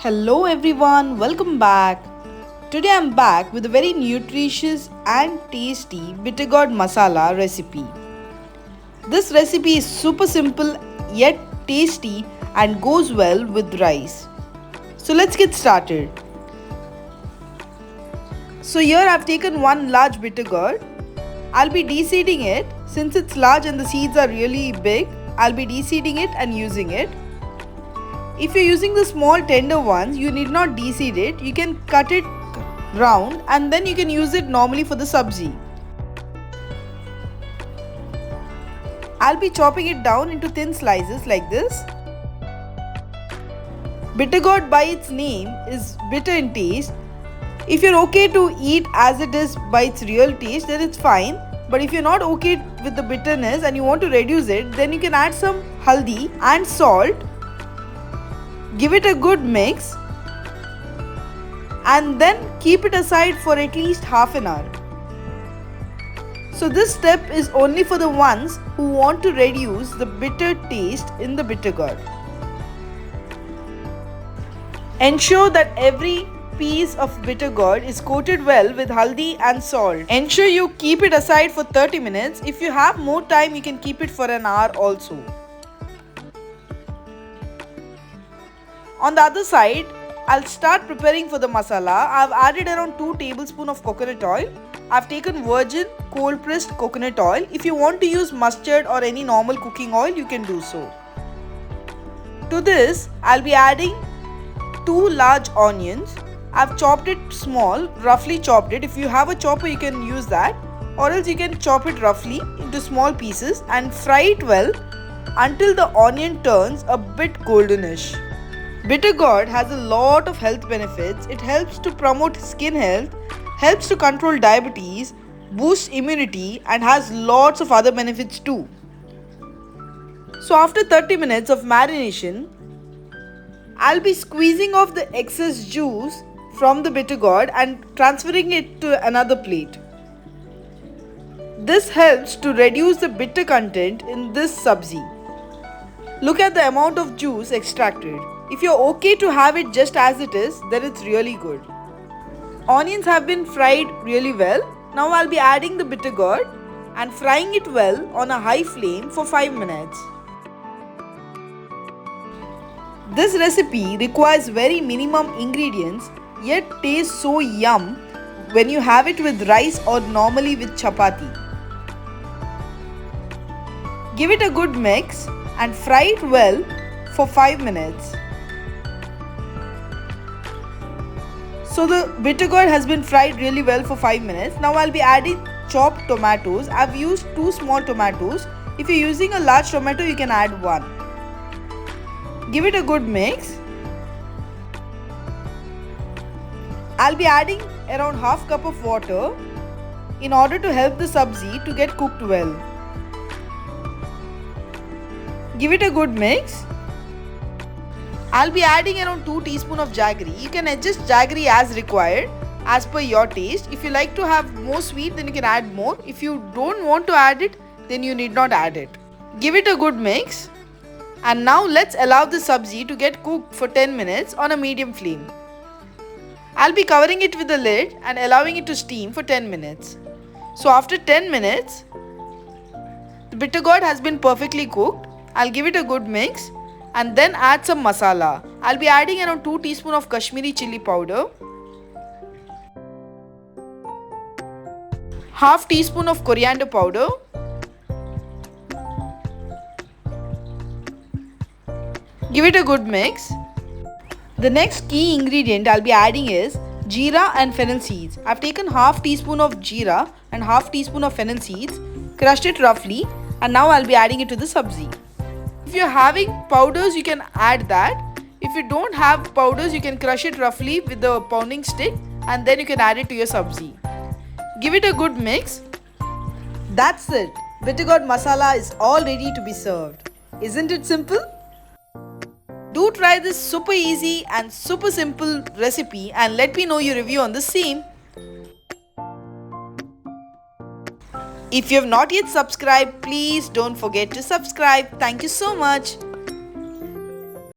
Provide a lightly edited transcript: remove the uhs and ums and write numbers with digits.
Hello everyone, welcome back. Today I'm back with a very nutritious and tasty bitter gourd masala recipe. This recipe is super simple yet tasty and goes well with rice. So let's get started. So here I've taken one large bitter gourd. I'll be de-seeding it. Since it's large and the seeds are really big, I'll be de-seeding it and using it. If you're using the small tender ones, you need not de-seed it. You can cut it round and then you can use it normally for the sabzi. I'll be chopping it down into thin slices like this. Bitter gourd by its name is bitter in taste. If you're okay to eat as it is by its real taste, then it's fine. But if you're not okay with the bitterness and you want to reduce it, then you can add some haldi and salt. Give it a good mix and then keep it aside for at least half an hour. So this step is only for the ones who want to reduce the bitter taste in the bitter gourd. Ensure that every piece of bitter gourd is coated well with haldi and salt. Ensure you keep it aside for 30 minutes. If you have more time, you can keep it for an hour also. On the other side, I'll start preparing for the masala. I've added around 2 tablespoons of coconut oil. I've taken virgin cold pressed coconut oil. If you want to use mustard or any normal cooking oil, you can do so. To this, I'll be adding 2 large onions. I've chopped it small, roughly chopped it. If you have a chopper, you can use that, or else you can chop it roughly into small pieces and fry it well until the onion turns a bit goldenish. Bitter gourd has a lot of health benefits. It helps to promote skin health, helps to control diabetes, boosts immunity and has lots of other benefits too. So after 30 minutes of marination, I'll be squeezing off the excess juice from the bitter gourd and transferring it to another plate. This helps to reduce the bitter content in this sabzi. Look at the amount of juice extracted. If you're okay to have it just as it is, then it's really good. Onions have been fried really well. Now I'll be adding the bitter gourd and frying it well on a high flame for 5 minutes. This recipe requires very minimum ingredients yet tastes so yum when you have it with rice or normally with chapati. Give it a good mix and fry it well for 5 minutes. So the bitter gourd has been fried really well for 5 minutes. Now I'll be adding chopped tomatoes. I've used 2 small tomatoes. If you're using a large tomato, you can add 1. Give it a good mix. I'll be adding around half cup of water in order to help the sabzi to get cooked well. Give it a good mix. I'll be adding around 2 teaspoons of jaggery. You can adjust jaggery as required as per your taste. If you like to have more sweet, then you can add more. If you don't want to add it, then you need not add it. Give it a good mix. And now let's allow the sabzi to get cooked for 10 minutes on a medium flame. I'll be covering it with a lid and allowing it to steam for 10 minutes. So after 10 minutes, the bitter gourd has been perfectly cooked. I'll give it a good mix and then add some masala. I'll be adding around 2 teaspoons of Kashmiri chili powder, half teaspoon of coriander powder, give it a good mix. The next key ingredient I'll be adding is jeera and fennel seeds. I've taken half teaspoon of jeera and half teaspoon of fennel seeds, crushed it roughly, and now I'll be adding it to the sabzi. If you're having powders, you can add that. If you don't have powders, you can crush it roughly with the pounding stick and then you can add it to your sabzi. Give it a good mix. That's it. Bitter gourd masala is all ready to be served. Isn't it simple? Do try this super easy and super simple recipe and let me know your review on the same. If you have not yet subscribed, please don't forget to subscribe. Thank you so much.